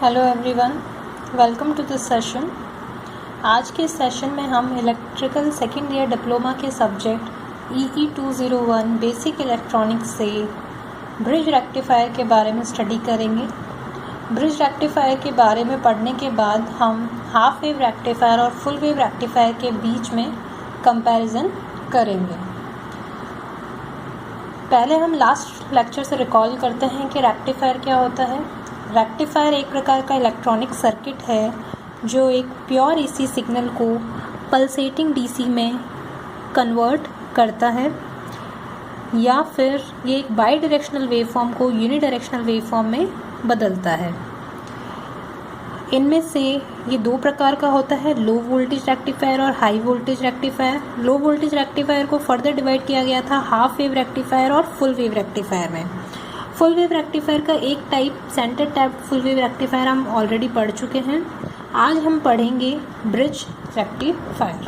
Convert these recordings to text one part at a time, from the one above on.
Hello everyone, welcome to this session. आज के session में हम इलेक्ट्रिकल सेकेंड ईयर डिप्लोमा के सब्जेक्ट EE 201 बेसिक इलेक्ट्रॉनिक्स से ब्रिज रेक्टिफायर के बारे में स्टडी करेंगे। ब्रिज रेक्टिफायर के बारे में पढ़ने के बाद हम हाफ वेव रेक्टिफायर और फुल वेव रेक्टिफायर के बीच में कंपैरिजन करेंगे। पहले हम लास्ट लेक्चर से रिकॉल करते हैं कि रेक्टिफायर क्या होता है। रेक्टिफायर एक प्रकार का इलेक्ट्रॉनिक सर्किट है जो एक प्योर AC सिग्नल को पल्सेटिंग DC में कन्वर्ट करता है, या फिर ये एक बाई डायरेक्शनल वेवफॉर्म को यूनिडायरेक्शनल वेवफॉर्म में बदलता है। इनमें से ये दो प्रकार का होता है, लो वोल्टेज रेक्टिफायर और high voltage rectifier. Low voltage rectifier को फर्दर डिवाइड किया गया था हाफ वेव रेक्टिफायर और फुल वेव रेक्टिफायर में। फुल वेव रेक्टिफायर का एक type centre tapped full wave rectifier हम ऑलरेडी पढ़ चुके हैं। आज हम पढ़ेंगे ब्रिज रेक्टिफायर।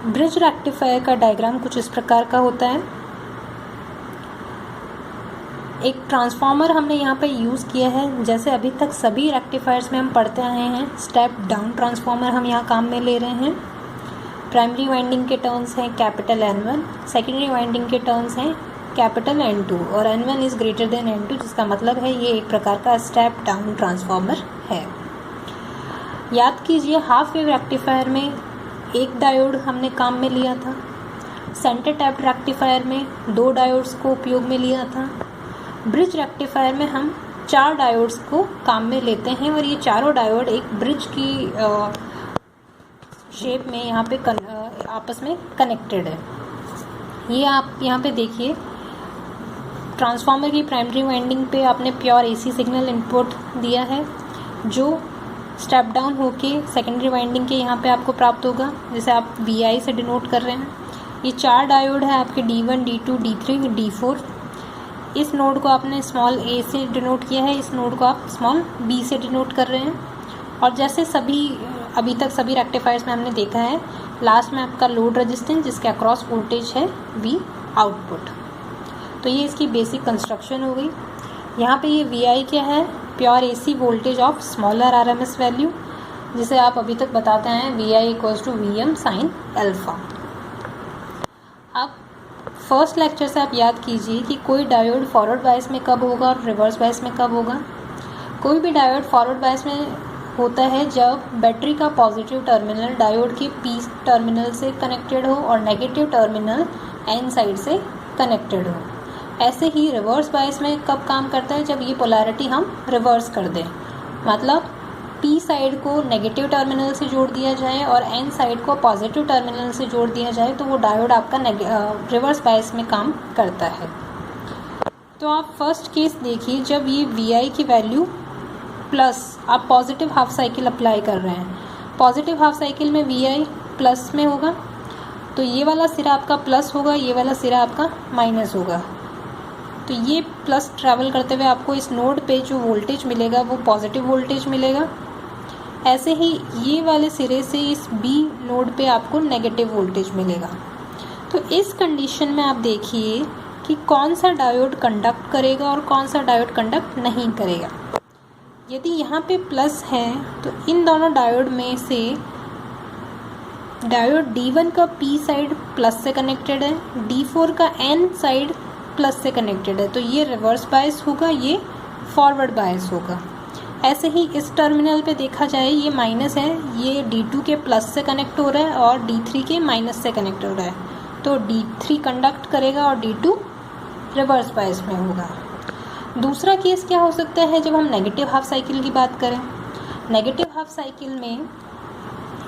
ब्रिज रेक्टिफायर का डायग्राम कुछ इस प्रकार का होता है। एक ट्रांसफार्मर हमने यहाँ पे यूज़ किया है, जैसे अभी तक सभी रेक्टिफायर्स में हम पढ़ते आए हैं। स्टेप डाउन ट्रांसफार्मर हम यहाँ काम में ले रहे हैं। प्राइमरी वाइंडिंग के टर्न्स हैं कैपिटल N1, सेकेंडरी वाइंडिंग के टर्न्स हैं कैपिटल N2 और N1 is greater than N2, जिसका मतलब है ये एक प्रकार का स्टेप डाउन ट्रांसफार्मर है। याद कीजिए, हाफ वेव रेक्टिफायर में एक डायोड हमने काम में लिया था। सेंटर टैप्ड रेक्टिफायर में दो डायोड्स को उपयोग में लिया था। ब्रिज रेक्टिफायर में हम 4 डायोड्स को काम में लेते हैं और ये चारों डायोड एक ब्रिज की शेप में यहाँ पे आपस में कनेक्टेड है। ये आप यहाँ पे देखिए, ट्रांसफार्मर की प्राइमरी वाइंडिंग पे आपने प्योर AC सिग्नल इनपुट दिया है जो स्टेप डाउन होके सेकेंडरी वाइंडिंग के यहाँ पे आपको प्राप्त होगा, जिसे आप VI से डिनोट कर रहे हैं। ये 4 डायोड है आपके D1, D2, D3, D4। इस नोड को आपने स्मॉल a से डिनोट किया है, इस नोड को आप स्मॉल b से डिनोट कर रहे हैं। और जैसे अभी तक सभी रेक्टिफायर्स में हमने देखा है, लास्ट में आपका लोड रेजिस्टेंस जिसके अक्रॉस वोल्टेज है V आउटपुट। तो ये इसकी बेसिक कंस्ट्रक्शन हो गई। यहाँ पे ये VI क्या है, pure AC voltage of smaller RMS value, जिसे आप अभी तक बताते हैं VI = VM sin अल्फा। अब फर्स्ट लेक्चर से आप याद कीजिए कि कोई डायोड फॉरवर्ड बायस में कब होगा और रिवर्स बायस में कब होगा। कोई भी डायोड फॉरवर्ड बायस में होता है जब बैटरी का पॉजिटिव टर्मिनल डायोड के P टर्मिनल से कनेक्टेड हो और नेगेटिव टर्मिनल N साइड से कनेक्टेड हो। ऐसे ही रिवर्स बायस में कब काम करता है, जब ये पोलैरिटी हम रिवर्स कर दें, मतलब P साइड को नेगेटिव टर्मिनल से जोड़ दिया जाए और N साइड को पॉजिटिव टर्मिनल से जोड़ दिया जाए, तो वो डायोड आपका रिवर्स बायस में काम करता है। तो आप फर्स्ट केस देखिए, जब ये VI की वैल्यू प्लस, आप पॉजिटिव हाफ साइकिल अप्लाई कर रहे हैं। पॉजिटिव हाफ साइकिल में VI प्लस में होगा, तो ये वाला सिरा आपका प्लस होगा, ये वाला सिरा आपका माइनस होगा। तो ये प्लस ट्रैवल करते हुए आपको इस नोड पे जो वोल्टेज मिलेगा वो पॉजिटिव वोल्टेज मिलेगा। ऐसे ही ये वाले सिरे से इस B नोड पे आपको नेगेटिव वोल्टेज मिलेगा। तो इस कंडीशन में आप देखिए कि कौन सा डायोड कंडक्ट करेगा और कौन सा डायोड कंडक्ट नहीं करेगा। यदि यहाँ पे प्लस है तो इन दोनों डायोड में से डायोड D1 का P साइड प्लस से कनेक्टेड है, D4 का N साइड प्लस से कनेक्टेड है, तो ये रिवर्स बायस होगा, ये फॉरवर्ड बायस होगा। ऐसे ही इस टर्मिनल पे देखा जाए, ये माइनस है, ये D2 के प्लस से कनेक्ट हो रहा है और D3 के माइनस से कनेक्ट हो रहा है, तो D3 कंडक्ट करेगा और D2 रिवर्स बायस में होगा। दूसरा केस क्या हो सकता है, जब हम नेगेटिव हाफ साइकिल की बात करें। नेगेटिव हाफ साइकिल में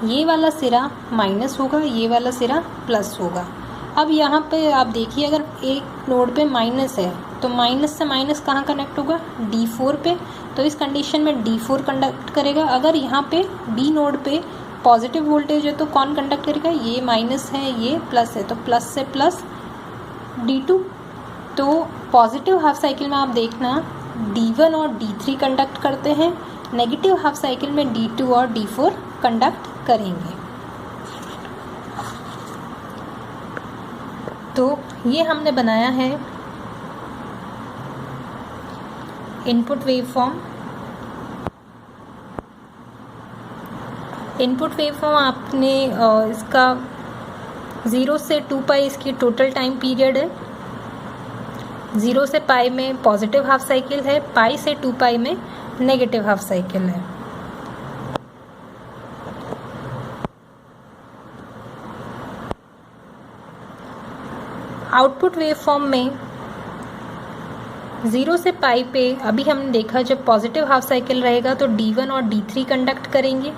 ये वाला सिरा माइनस होगा, ये वाला सिरा प्लस होगा। अब यहाँ पे आप देखिए, अगर एक नोड पे माइनस है तो माइनस से माइनस कहाँ कनेक्ट होगा, D4 पे, तो इस कंडीशन में D4 कंडक्ट करेगा। अगर यहाँ पे B नोड पे पॉजिटिव वोल्टेज है तो कौन कंडक्ट करेगा, ये माइनस है, ये प्लस है, तो प्लस से प्लस D2। तो पॉजिटिव हाफ साइकिल में आप देखना D1 और D3 कंडक्ट करते हैं, नेगेटिव हाफ साइकिल में D2 और D4 कंडक्ट करेंगे। तो ये हमने बनाया है इनपुट वेवफॉर्म। इनपुट वेवफॉर्म आपने इसका 0 से 2 पाई इसकी टोटल टाइम पीरियड है। 0 से पाई में पॉजिटिव हाफ साइकिल है, पाई से 2 पाई में नेगेटिव हाफ साइकिल है। आउटपुट वेवफॉर्म में 0 से पाई पे अभी हमने देखा जब पॉजिटिव हाफ साइकिल रहेगा तो D1 और D3 कंडक्ट करेंगे।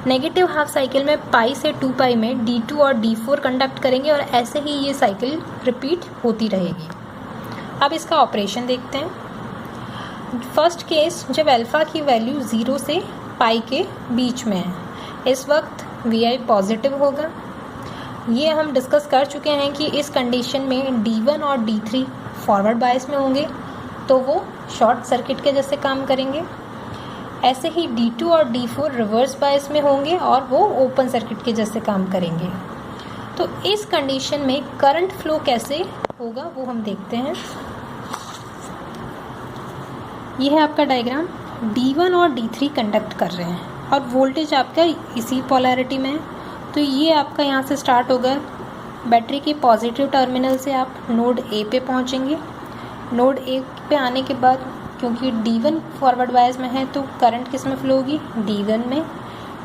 नेगेटिव हाफ साइकिल में पाई से 2 पाई में D2 और D4 कंडक्ट करेंगे और ऐसे ही ये साइकिल रिपीट होती रहेगी। अब इसका ऑपरेशन देखते हैं। फर्स्ट केस जब अल्फ़ा की वैल्यू 0 से पाई के बीच में है, इस वक्त Vi पॉजिटिव होगा। ये हम डिस्कस कर चुके हैं कि इस कंडीशन में D1 और D3 फॉरवर्ड बायस में होंगे तो वो शॉर्ट सर्किट के जैसे काम करेंगे। ऐसे ही D2 और D4 रिवर्स बायस में होंगे और वो ओपन सर्किट के जैसे काम करेंगे। तो इस कंडीशन में करंट फ्लो कैसे होगा वो हम देखते हैं। ये है आपका डायग्राम। D1 और D3 कंडक्ट कर रहे हैं और वोल्टेज आपका इसी पोलैरिटी में है। तो ये आपका यहाँ से स्टार्ट होगा। बैटरी के पॉजिटिव टर्मिनल से आप नोड ए पे पहुँचेंगे। नोड ए पे आने के बाद क्योंकि D1 फॉरवर्ड बायस में है तो करंट किस में फ्लो होगी, D1 में।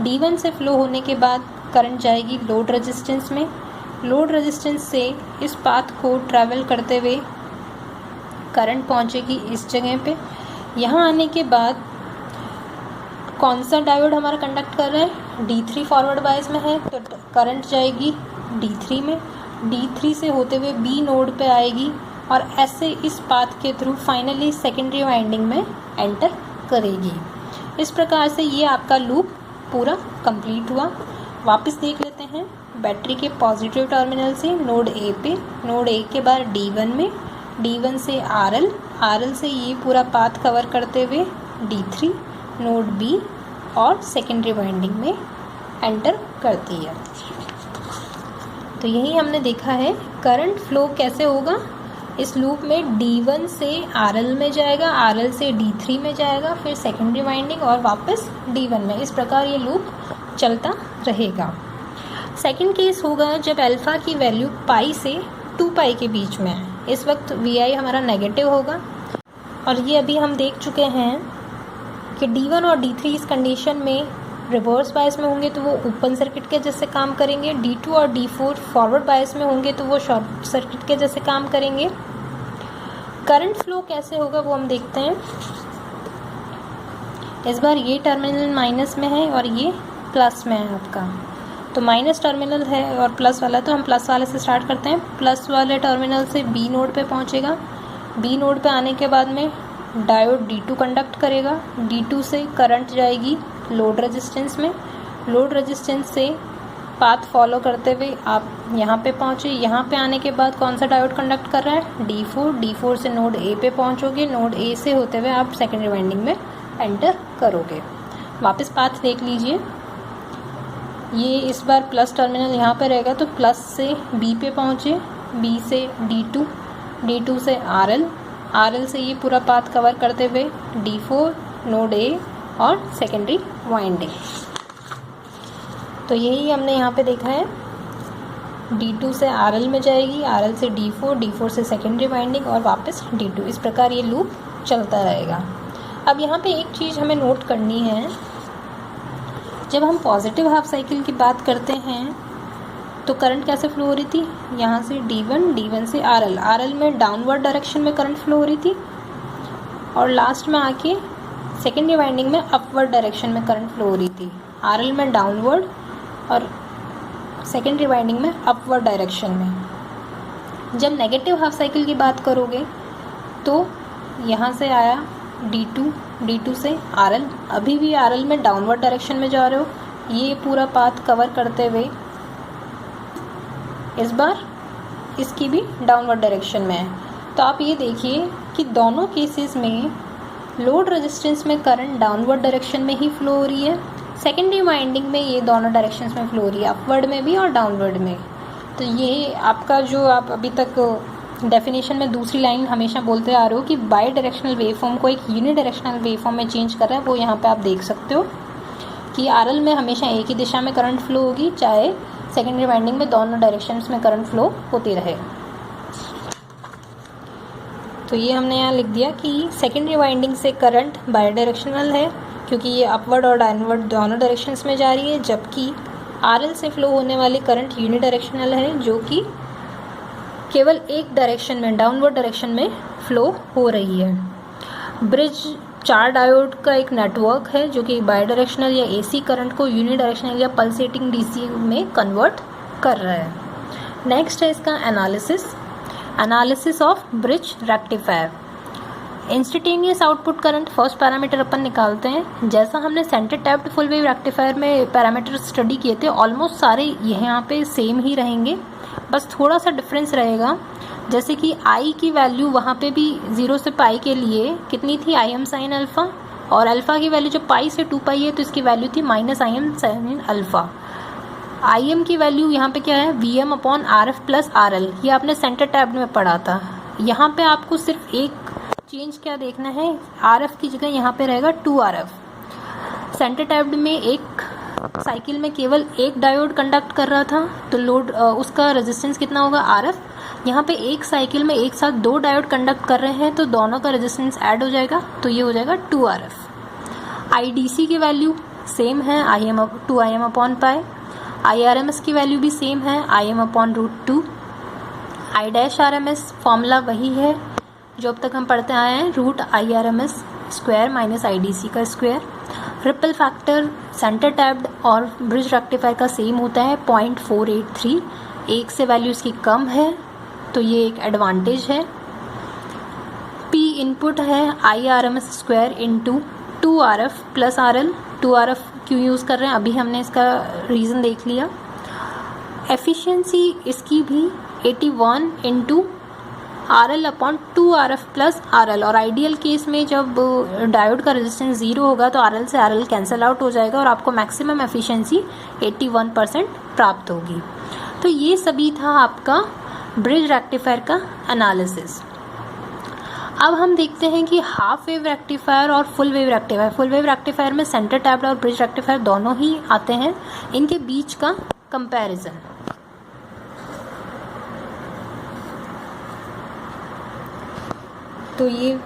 D1 से फ्लो होने के बाद करंट जाएगी लोड रेजिस्टेंस में। लोड रेजिस्टेंस से इस पाथ को ट्रैवल करते हुए करंट पहुँचेगी इस जगह पे। यहाँ आने के बाद कौन सा डायोड हमारा कंडक्ट कर रहा है, D3 फॉरवर्ड बायस में है तो करंट जाएगी D3 में। D3 से होते हुए B नोड पे आएगी और ऐसे इस पाथ के थ्रू फाइनली सेकेंडरी वाइंडिंग में एंटर करेगी। इस प्रकार से ये आपका लूप पूरा कंप्लीट हुआ। वापस देख लेते हैं। बैटरी के पॉजिटिव टर्मिनल से नोड ए पे, नोड ए के बाद D1 में, D1 से RL, RL से ये पूरा पाथ कवर करते हुए D3 नोड B और सेकेंडरी वाइंडिंग में एंटर करती है। तो यही हमने देखा है करंट फ्लो कैसे होगा। इस लूप में D1 से RL में जाएगा, RL से D3 में जाएगा, फिर सेकेंडरी वाइंडिंग और वापस D1 में। इस प्रकार ये लूप चलता रहेगा। सेकेंड केस होगा जब अल्फ़ा की वैल्यू पाई से 2 पाई के बीच में है। इस वक्त Vi हमारा नेगेटिव होगा और ये अभी हम देख चुके हैं कि D1 और D3 इस कंडीशन में रिवर्स बायस में होंगे तो वो ओपन सर्किट के जैसे काम करेंगे। D2 और D4 फॉरवर्ड बायस में होंगे तो वो शॉर्ट सर्किट के जैसे काम करेंगे। करंट फ्लो कैसे होगा वो हम देखते हैं। इस बार ये टर्मिनल माइनस में है और ये प्लस में है आपका। तो माइनस टर्मिनल है और प्लस वाला, तो हम प्लस वाले से स्टार्ट करते हैं। प्लस वाले टर्मिनल से B नोड पे पहुंचेगा। B नोड पे आने के बाद में डायोड D2 कंडक्ट करेगा। D2 से करंट जाएगी लोड रेजिस्टेंस में। लोड रेजिस्टेंस से पाथ फॉलो करते हुए आप यहाँ पे पहुँचे। यहाँ पे आने के बाद कौन सा डायोड कंडक्ट कर रहा है, D4। D4 से नोड A पे पहुँचोगे। नोड A से होते हुए आप सेकेंडरी वाइंडिंग में एंटर करोगे। वापस पाथ देख लीजिए। ये इस बार प्लस टर्मिनल यहाँ पे रहेगा तो प्लस से B पे पहुँचे, B से D2, D2 से RL, RL से ये पूरा पाथ कवर करते हुए D4 नोड A और सेकेंडरी वाइंडिंग। तो यही हमने यहाँ पे देखा है। D2 से RL में जाएगी, RL से D4, D4 से सेकेंडरी वाइंडिंग और वापस D2। इस प्रकार ये लूप चलता रहेगा। अब यहाँ पे एक चीज़ हमें नोट करनी है। जब हम पॉजिटिव हाफ साइकिल की बात करते हैं तो करंट कैसे फ्लो हो रही थी, यहाँ से D1, D1 से RL, RL में डाउनवर्ड डायरेक्शन में करंट फ्लो हो रही थी और लास्ट में आके सेकेंडरी वाइंडिंग में अपवर्ड डायरेक्शन में करंट फ्लो हो रही थी। RL में डाउनवर्ड और सेकेंडरी वाइंडिंग में अपवर्ड डायरेक्शन में। जब नेगेटिव हाफ साइकिल की बात करोगे तो यहाँ से आया D2, D2 से RL, अभी भी RL में डाउनवर्ड डायरेक्शन में जा रहे हो। ये पूरा पाथ कवर करते हुए इस बार इसकी भी डाउनवर्ड डायरेक्शन में है। तो आप ये देखिए कि दोनों केसेस में लोड रेजिस्टेंस में करंट डाउनवर्ड डायरेक्शन में ही फ्लो हो रही है। सेकेंडरी वाइंडिंग में ये दोनों डायरेक्शंस में फ्लो हो रही है, अपवर्ड में भी और डाउनवर्ड में। तो ये आपका जो आप अभी तक डेफिनेशन में दूसरी लाइन हमेशा बोलते आ रहे हो कि बाई डायरेक्शनल वेवफॉर्म को एक यूनिडायरेक्शनल वेवफॉर्म में चेंज कर रहा है, वो यहाँ पे आप देख सकते हो कि आरएल में हमेशा एक ही दिशा में करंट फ्लो होगी, चाहे सेकेंडरी वाइंडिंग में दोनों डायरेक्शंस में करंट फ्लो होती रहे। तो ये हमने यहाँ लिख दिया कि सेकेंडरी वाइंडिंग से करंट बाई डायरेक्शनल है क्योंकि ये अपवर्ड और डाउनवर्ड दोनों डायरेक्शंस में जा रही है, जबकि आरएल से फ्लो होने वाली करंट यूनिडायरेक्शनल है जो कि केवल एक डायरेक्शन में डाउनवर्ड डायरेक्शन में फ्लो हो रही है। ब्रिज 4 डायोड का एक नेटवर्क है जो कि बाई डायरेक्शनल या एसी करंट को यूनिडायरेक्शनल या पल्सेटिंग डीसी में कन्वर्ट कर रहा है। नेक्स्ट है इसका analysis of bridge rectifier. Instantaneous output current first parameter अपन निकालते हैं। जैसा हमने centre tapped full wave rectifier में पैरामीटर स्टडी किए थे, ऑलमोस्ट सारे यहाँ पे सेम ही रहेंगे, बस थोड़ा सा डिफरेंस रहेगा। जैसे कि आई की वैल्यू वहाँ पे भी 0 से पाई के लिए कितनी थी, आई एम साइन अल्फ़ा, और अल्फ़ा की वैल्यू जब पाई से 2 पाई है तो इसकी वैल्यू थी minus I M sine alpha. I M की वैल्यू यहाँ पे क्या है, V M upon R F plus R L, ये आपने सेंटर टैब में पढ़ा था। यहाँ पे आपको सिर्फ एक चेंज क्या देखना है, आर एफ की जगह यहाँ पे रहेगा 2 आर एफ। सेंटर टैब में एक साइकिल में केवल एक डायोड कंडक्ट कर रहा था तो लोड उसका रेजिस्टेंस कितना होगा, आर एफ। यहाँ पे एक साइकिल में एक साथ 2 डायोड कंडक्ट कर रहे हैं तो दोनों का रेजिस्टेंस ऐड हो जाएगा, तो ये हो जाएगा 2 R F. I D C की वैल्यू सेम है, I M 2 I M upon pi. I R M S की वैल्यू भी सेम है, I M upon √2। I dash R M S formula वही है जो अब तक हम पढ़ते आए हैं, root I R M S square minus I D C का square. Ripple factor centre tapped और ब्रिज रेक्टिफायर का सेम होता है 0.483, एक से वैल्यू इसकी कम है तो ये एक एडवांटेज है। पी इनपुट है I R M S square into 2 R F plus R L. 2 R F क्यों यूज़ कर रहे हैं, अभी हमने इसका रीज़न देख लिया। एफिशिएंसी इसकी भी 81 into R L upon 2 R F plus R L, और आइडियल केस में जब डायोड का रेजिस्टेंस 0 होगा तो आर एल से आर एल कैंसिल आउट हो जाएगा और आपको मैक्सिमम एफिशिएंसी 81% प्राप्त होगी। तो ये सभी था आपका ब्रिज रेक्टिफायर का एनालिसिस। अब हम देखते हैं कि हाफ वेव रेक्टिफायर और full wave rectifier. Full wave rectifier में सेंटर टैप्ड और ब्रिज रेक्टिफायर दोनों ही आते हैं, इनके बीच का कंपैरिजन। तो ये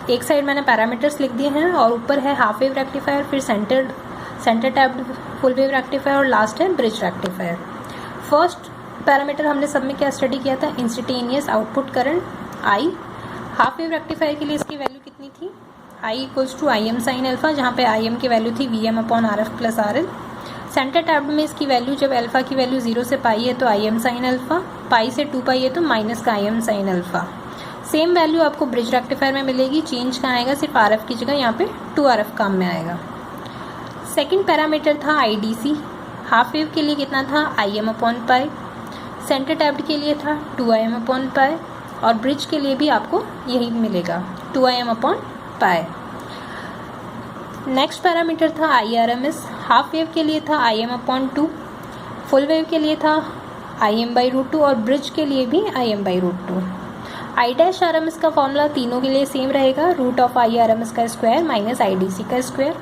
एक साइड मैंने पैरामीटर्स लिख दिए हैं और ऊपर है हाफ वेव रेक्टिफायर, फिर centre tapped full wave rectifier और लास्ट है ब्रिज रेक्टिफायर। फर्स्ट पैरामीटर हमने सब में क्या स्टडी किया था, instantaneous output current I. Half wave rectifier के लिए इसकी वैल्यू कितनी थी, I equals to I M sine alpha, जहाँ पे आई एम की वैल्यू थी V M upon R F plus R L. Centre tapped में इसकी वैल्यू जब अल्फा की वैल्यू 0 से पाई है तो आई एम साइन अल्फा, पाई से 2 पाई है तो माइनस का आई M sine alpha. Same value आपको ब्रिज रेक्टिफायर में मिलेगी, चेंज कहाँ आएगा, सिर्फ आर एफ की जगह यहाँ पे 2 आर एफ काम में आएगा। सेकेंड पैरामीटर था I D C. Half wave के लिए कितना था, I M upon pi. Centre tapped के लिए था 2 आई एम अपॉन पाई, और ब्रिज के लिए भी आपको यही मिलेगा 2 I M upon pi. Next parameter था I R M S. Half wave के लिए था I M upon 2, full wave के लिए था आई एम बाई √2 और ब्रिज के लिए भी I M by √2। I dash R M S का फॉर्मूला तीनों के लिए सेम रहेगा, root of I R M S का square minus I D C का स्क्वायर।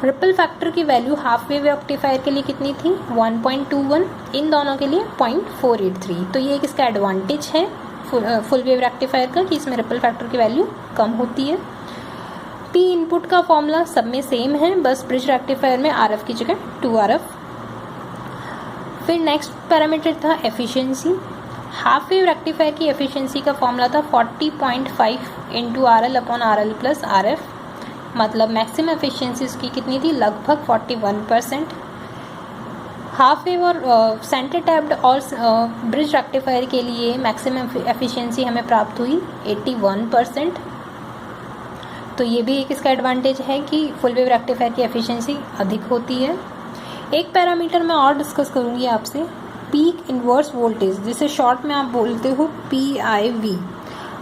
रिपल फैक्टर की वैल्यू हाफ वेव रेक्टिफायर के लिए कितनी थी, 1.21, इन दोनों के लिए 0.483। तो ये एक इसका एडवांटेज है फुल वेव रेक्टिफायर का कि इसमें रिपल फैक्टर की वैल्यू कम होती है। पी इनपुट का फॉर्मूला सब में सेम है, बस ब्रिज रेक्टिफायर में आर एफ की जगह 2 आर एफ। फिर नेक्स्ट पैरामीटर था एफिशिएंसी। हाफ वेव रेक्टिफायर की एफिशिएंसी का फॉर्मूला था 40.5 into R L upon R L plus R F, मतलब मैक्सिमम एफिशिएंसी उसकी कितनी थी, लगभग 41%। हाफ वेव और सेंटर टैप्ड और ब्रिज रेक्टिफायर के लिए मैक्सिमम एफिशिएंसी हमें प्राप्त हुई 81%। तो ये भी एक इसका एडवांटेज है कि फुल वेव रेक्टिफायर की एफिशिएंसी अधिक होती है। एक पैरामीटर मैं और डिस्कस करूँगी आपसे, पीक इन्वर्स वोल्टेज, जिसे शॉर्ट में आप बोलते हो PIV।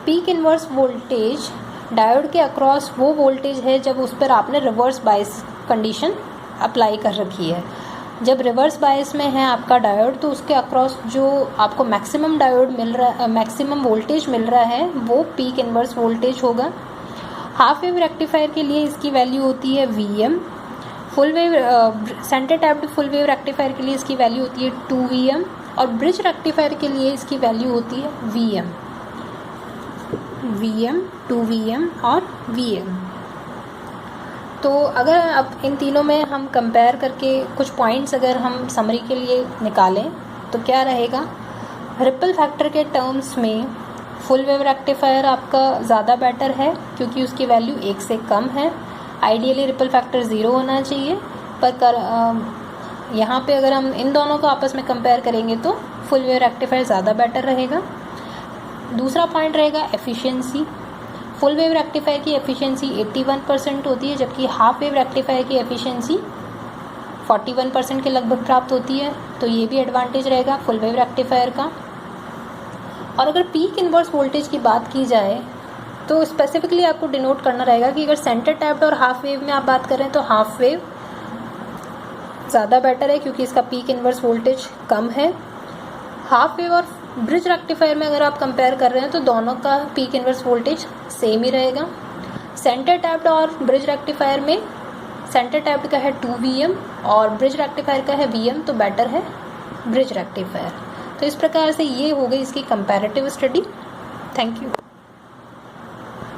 Peak inverse voltage diode के अक्रॉस वो वोल्टेज है जब उस पर आपने रिवर्स बायस कंडीशन अप्लाई कर रखी है। जब रिवर्स बायस में है आपका डायोड तो उसके अक्रॉस जो आपको मैक्सिमम डायोड मिल रहा मैक्सिमम वोल्टेज मिल रहा है वो पीक इनवर्स वोल्टेज होगा। हाफ वेव रेक्टिफायर के लिए इसकी वैल्यू होती है Vm। Full wave centre tapped full wave rectifier के लिए इसकी वैल्यू होती है 2Vm और ब्रिज रेक्टिफायर के लिए इसकी वैल्यू होती है Vm 2Vm और Vm। तो अगर अब इन तीनों में हम कंपेयर करके कुछ पॉइंट्स अगर हम समरी के लिए निकालें तो क्या रहेगा, रिपल फैक्टर के टर्म्स में फुल वेव रेक्टिफायर आपका ज़्यादा बेटर है क्योंकि उसकी वैल्यू 1 से कम है। आइडियली रिपल फैक्टर 0 होना चाहिए, पर यहाँ पे अगर हम इन दोनों को आपस में कंपेयर करेंगे तो फुल वेव रेक्टिफायर ज़्यादा बेटर रहेगा। दूसरा पॉइंट रहेगा एफिशिएंसी। फुल वेव रेक्टिफायर की एफिशिएंसी 81% होती है जबकि हाफ वेव रेक्टिफायर की एफिशिएंसी 41% के लगभग प्राप्त होती है, तो ये भी एडवांटेज रहेगा फुल वेव रेक्टिफायर का। और अगर पीक इनवर्स वोल्टेज की बात की जाए तो स्पेसिफिकली आपको डिनोट करना रहेगा कि अगर सेंटर टैप्ड और हाफ वेव में आप बात करें तो हाफ वेव ज़्यादा बेटर है क्योंकि इसका पीक इनवर्स वोल्टेज कम है। हाफ वेव और ब्रिज रेक्टिफायर में अगर आप कंपेयर कर रहे हैं तो दोनों का पीक इनवर्स वोल्टेज सेम ही रहेगा। सेंटर टैप्ड और ब्रिज रेक्टिफायर में सेंटर टैप्ड का है 2Vm और ब्रिज रेक्टिफायर का है Vm, तो बेटर है ब्रिज रेक्टिफायर। तो इस प्रकार से ये हो गई इसकी कंपैरेटिव स्टडी। Thank you.